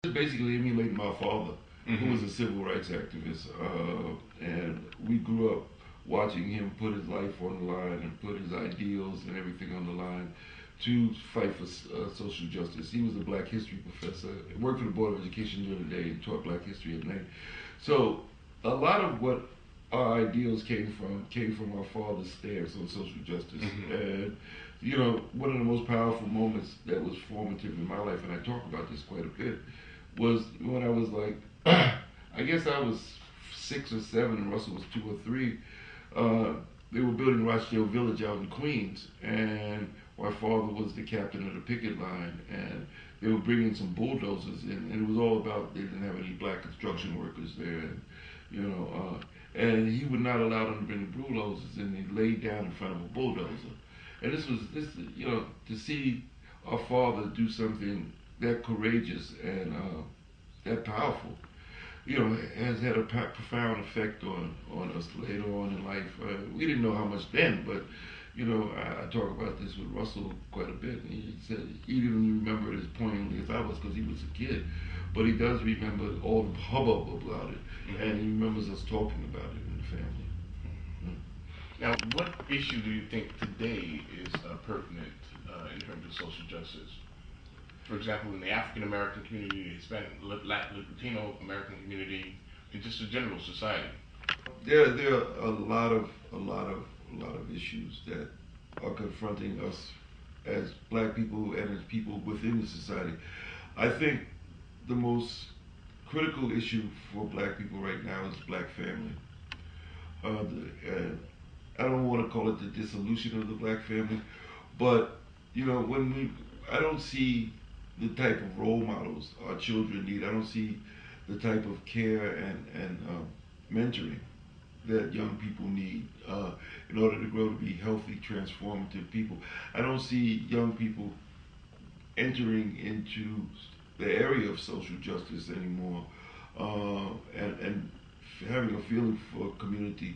Basically emulating my father, who was a civil rights activist, and we grew up watching him put his life on the line and put his ideals and everything on the line to fight for social justice. He was a Black history professor, worked for the Board of Education during the day, and taught Black history at night. So a lot of what our ideals came from our father's stance on social justice. And one of the most powerful moments that was formative in my life, and I talk about this quite a bit, was when I was like, I guess I was 6 or 7 and Russell was 2 or 3. They were building Rochdale Village out in Queens, and my father was the captain of the picket line, and they were bringing some bulldozers in, and it was all about they didn't have any Black construction workers there, and and he would not allow them to bring the bulldozers, and he laid down in front of a bulldozer, and to see our father do something that courageous and that powerful, has had a profound effect on us later on in life. We didn't know how much then, but I talk about this with Russell quite a bit, and he said he didn't remember it as poignantly as I was because he was a kid, but he does remember all the hubbub about it, and he remembers us talking about it in the family. Now, what issue do you think today is pertinent in terms of social justice? For example, in the African American community, Hispanic, Latino American community, and just the general society. There are a lot of issues that are confronting us as Black people and as people within the society. I think the most critical issue for Black people right now is Black family. I don't want to call it the dissolution of the Black family, but I don't see the type of role models our children need. I don't see the type of care and mentoring that young people need in order to grow to be healthy, transformative people. I don't see young people entering into the area of social justice anymore, and having a feeling for community.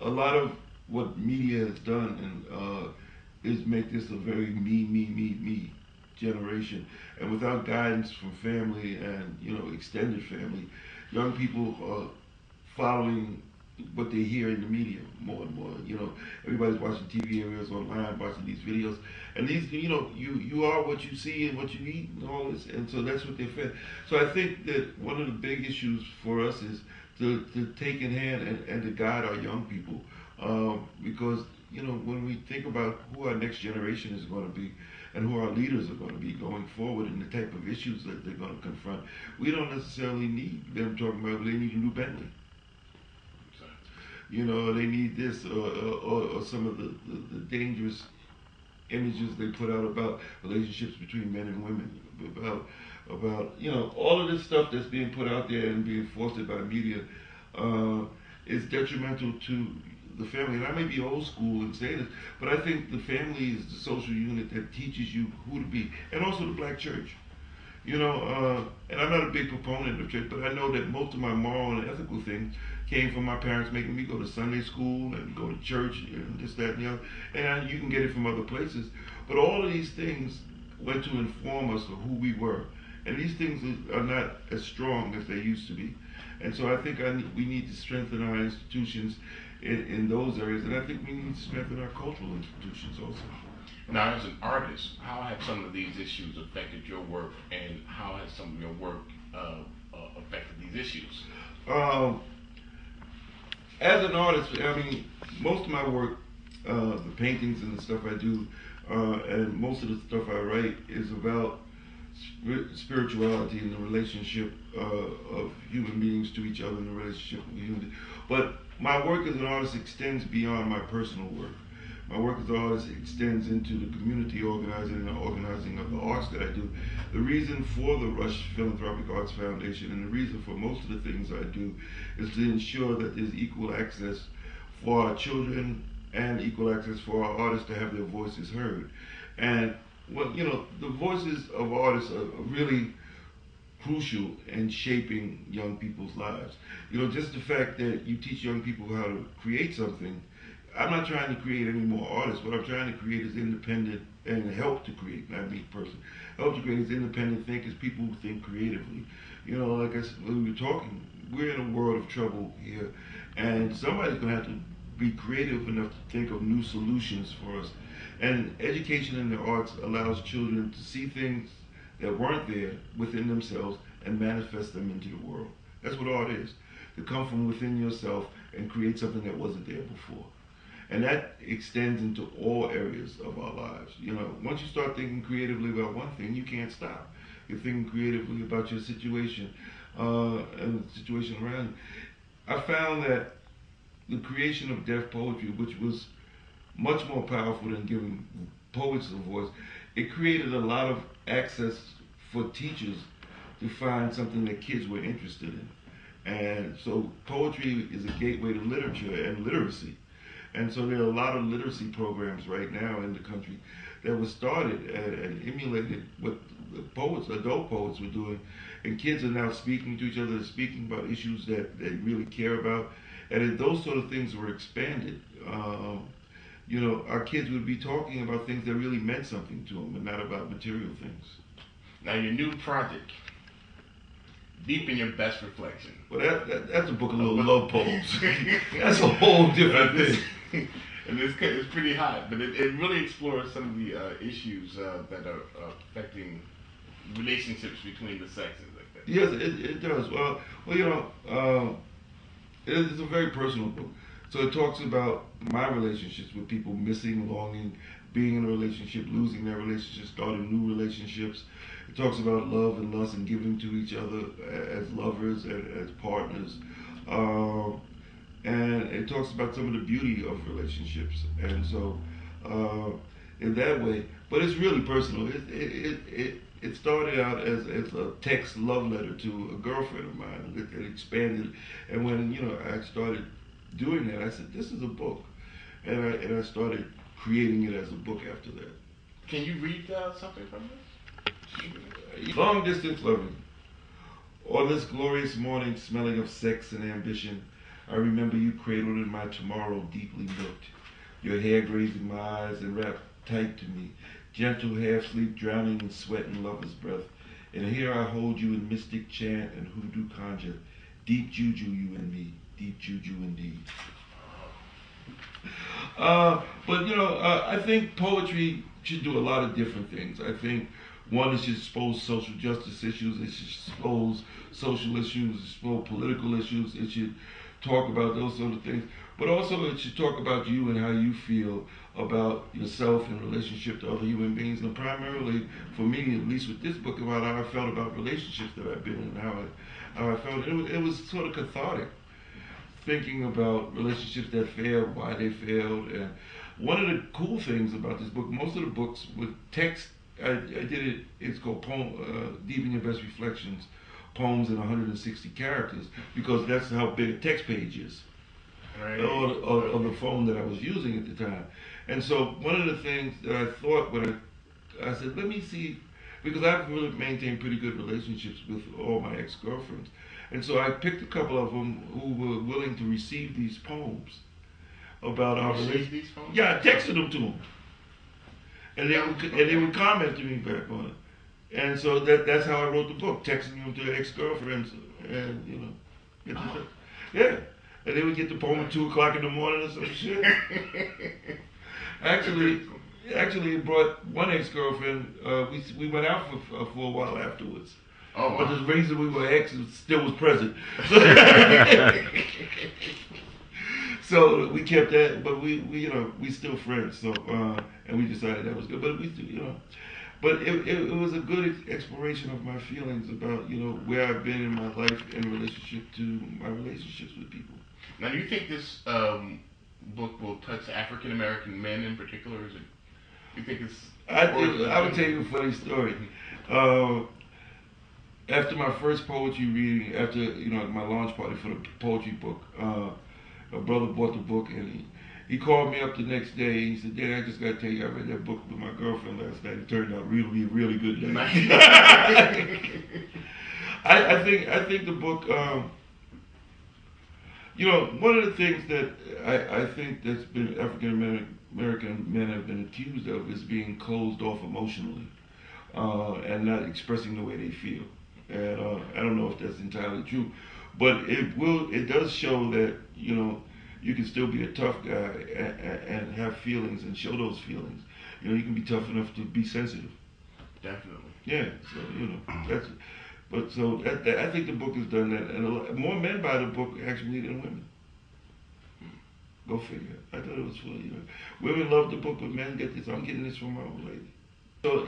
A lot of what media has done is make this a very me generation, and without guidance from family and extended family, young people are following what they hear in the media more and more. Everybody's watching TV areas online, watching these videos, and these you are what you see and what you eat and all this, and so that's what they're fed. So I think that one of the big issues for us is to take in hand and to guide our young people, because when we think about who our next generation is going to be and who our leaders are going to be going forward and the type of issues that they're going to confront, we don't necessarily need them talking about they need a new Bentley. They need this or some of the dangerous images they put out about relationships between men and women, about all of this stuff that's being put out there and being fostered by media is detrimental to the family. And I may be old school in saying this, but I think the family is the social unit that teaches you who to be, and also the Black church. And I'm not a big proponent of church, but I know that most of my moral and ethical things came from my parents making me go to Sunday school and go to church and this, that, and the other. And you can get it from other places. But all of these things went to inform us of who we were. And these things are not as strong as they used to be. And so I think we need to strengthen our institutions in those areas. And I think we need to strengthen our cultural institutions also. Now, as an artist, how have some of these issues affected your work, and how has some of your work affected these issues? As an artist, I mean, most of my work, the paintings and the stuff I do, and most of the stuff I write is about spirituality and the relationship of human beings to each other and the relationship with human. But my work as an artist extends beyond my personal work. My work as an artist extends into the community organizing and the organizing of the arts that I do. The reason for the Rush Philanthropic Arts Foundation and the reason for most of the things I do is to ensure that there's equal access for our children and equal access for our artists to have their voices heard. And the voices of artists are really crucial in shaping young people's lives. Just the fact that you teach young people how to create something, I'm not trying to create any more artists. What I'm trying to create is independent and help to create, not me personally, help to create is independent thinkers, people who think creatively. You know, like I said, when we were talking, we're in a world of trouble here, and somebody's going to have to be creative enough to think of new solutions for us. And education in the arts allows children to see things that weren't there within themselves and manifest them into the world. That's what art is, to come from within yourself and create something that wasn't there before. And that extends into all areas of our lives. You know, once you start thinking creatively about one thing, you can't stop. You're thinking creatively about your situation and the situation around you. I found that the creation of deaf poetry, which was much more powerful than giving poets a voice, it created a lot of access for teachers to find something that kids were interested in. And so poetry is a gateway to literature and literacy. And so there are a lot of literacy programs right now in the country that were started and emulated what the poets, adult poets, were doing. And kids are now speaking to each other, speaking about issues that they really care about. And if those sort of things were expanded, you know, our kids would be talking about things that really meant something to them and not about material things. Now, your new project, Deep in Your Best Reflection. Well, that's a book of little love poems. That's a whole different thing. And it's pretty hot, but it really explores some of the issues that are affecting relationships between the sexes. Like that. Yes, it does. Well, you know, it's a very personal book. So it talks about my relationships with people missing, longing, being in a relationship, losing their relationship, starting new relationships. It talks about love and lust and giving to each other as lovers and as partners. And it talks about some of the beauty of relationships. And so, in that way, but it's really personal. It started out as a text love letter to a girlfriend of mine. It expanded. And when, you know, I started doing that, I said, this is a book. And I started creating it as a book after that. Can you read something from this? Long distance loving. On this glorious morning smelling of sex and ambition, I remember you cradled in my tomorrow deeply milked, your hair grazing my eyes and wrapped tight to me, gentle half-sleep drowning in sweat and lover's breath. And here I hold you in mystic chant and hoodoo conjure, deep juju you and me, deep juju indeed. But you know, I think poetry should do a lot of different things. I think one, it should expose social justice issues, it should expose social issues, expose political issues, it should talk about those sort of things. But also it should talk about you and how you feel about yourself in relationship to other human beings. And primarily, for me, at least with this book, about how I felt about relationships that I've been in and how I felt. It was sort of cathartic, thinking about relationships that failed, why they failed. And one of the cool things about this book, most of the books with text, I did it, it's called Deep in Your Best Reflections, poems in 160 characters, because that's how big a text page is. Right. Of the phone that I was using at the time. And so one of the things that I thought when I said, let me see, because I've really maintained pretty good relationships with all my ex-girlfriends. And so I picked a couple of them who were willing to receive these poems about our relationship. Yeah, I texted them to them. And they would comment to me back on it. And so that's how I wrote the book, texting them to ex-girlfriends and, you know, yeah. And they would get the poem at 2 o'clock in the morning or some shit. Actually, it brought one ex-girlfriend, we went out for a while afterwards. Oh, wow. But the reason we were ex still was present. So we kept that, but we you know, we still friends. So and we decided that was good. But we still, you know, but it was a good exploration of my feelings about, you know, where I've been in my life in relationship to my relationships with people. Now, do you think this book will touch African American men in particular? Is it? You think it's? I would tell you a funny story. After my first poetry reading, after, you know, my launch party for the poetry book, a brother bought the book and he called me up the next day and he said, "Danny, I just got to tell you, I read that book with my girlfriend last night. It turned out really, really good day." I think the book. One of the things that I think that's been American men have been accused of is being closed off emotionally and not expressing the way they feel. And I don't know if that's entirely true, but it does show that you can still be a tough guy and have feelings and show those feelings. You can be tough enough to be sensitive. Definitely. Yeah. So that's. But so I think the book has done that, and more men buy the book actually than women. Go figure. I thought it was funny. Women love the book, but men get this. I'm getting this from my old lady. So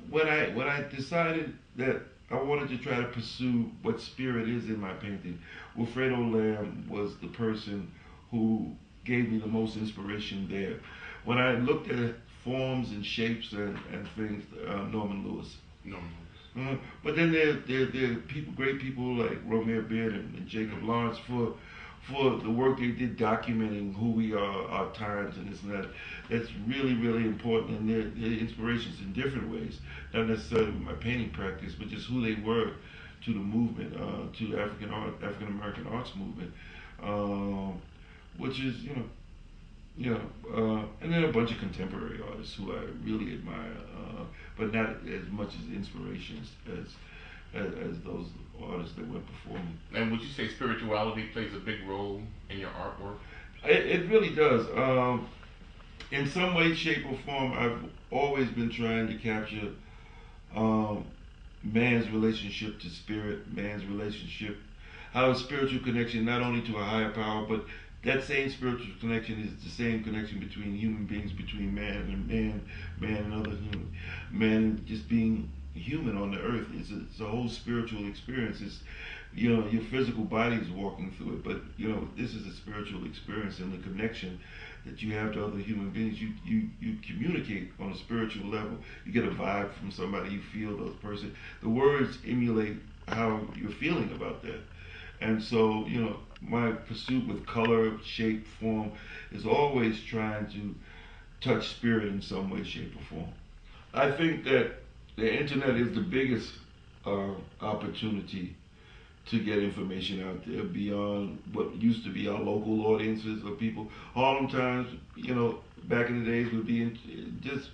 when I decided that I wanted to try to pursue what spirit is in my painting, Wilfredo Lamb was the person who gave me the most inspiration there. When I looked at forms and shapes and things, Norman Lewis. But then there are people, great people like Romare Beard and Jacob Lawrence for the work they did documenting who we are, our times, and this and that. That's really, really important, and they're inspirations in different ways, not necessarily with my painting practice, but just who they were to the movement, to the African American arts movement, which is and then a bunch of contemporary artists who I really admire, but not as much as inspirations as those artists that went before me. And would you say spirituality plays a big role in your artwork? It really does. In some way, shape, or form, I've always been trying to capture man's relationship to spirit, man's relationship, how a spiritual connection not only to a higher power, but that same spiritual connection is the same connection between human beings, between man and man and other human, man just being human on the earth. It's a whole spiritual experience. It's your physical body is walking through it, but this is a spiritual experience, and the connection that you have to other human beings. You communicate on a spiritual level. You get a vibe from somebody. You feel those person. The words emulate how you're feeling about that. And so, my pursuit with color, shape, form is always trying to touch spirit in some way, shape, or form. I think that the internet is the biggest opportunity to get information out there beyond what used to be our local audiences of people. Harlem Times, back in the days would be just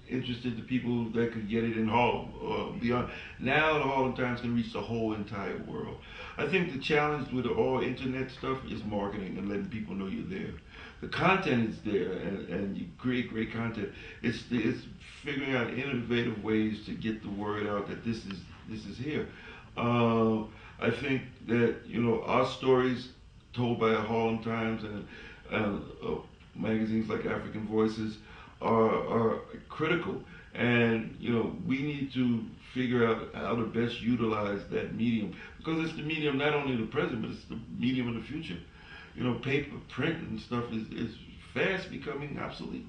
interested to people that could get it in Harlem or beyond. Now the Harlem Times can reach the whole entire world. I think the challenge with all internet stuff is marketing and letting people know you're there. The content is there, and you create great content. It's figuring out innovative ways to get the word out that this is here. I think that our stories told by Harlem Times and magazines like African Voices are critical, and we need to figure out how to best utilize that medium, because it's the medium not only of the present, but it's the medium of the future. Paper, print, and stuff is fast becoming obsolete.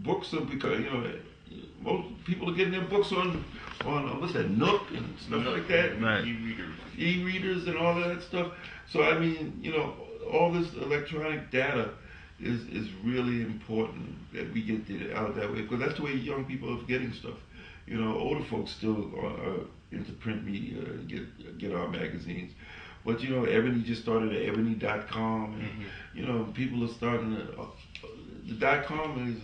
Books are becoming. Most people are getting their books on what's that, Nook and stuff like that. Right. E-readers and all of that stuff. So I mean, all this electronic data is really important that we get it out that way, because that's the way young people are getting stuff. Older folks still are into print media and get our magazines. But Ebony just started at ebony.com, and people are starting the .com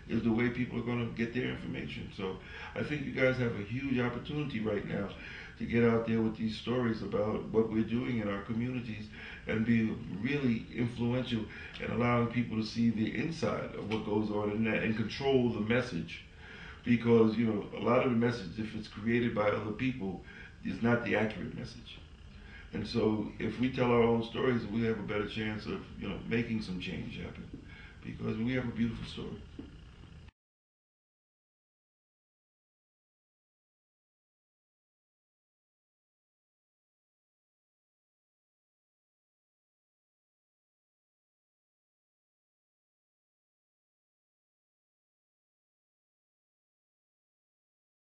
is the way people are going to get their information. So I think you guys have a huge opportunity right now to get out there with these stories about what we're doing in our communities and be really influential and allowing people to see the inside of what goes on in that and control the message. Because a lot of the message, if it's created by other people, is not the accurate message. And so if we tell our own stories, we have a better chance of making some change happen, because we have a beautiful story.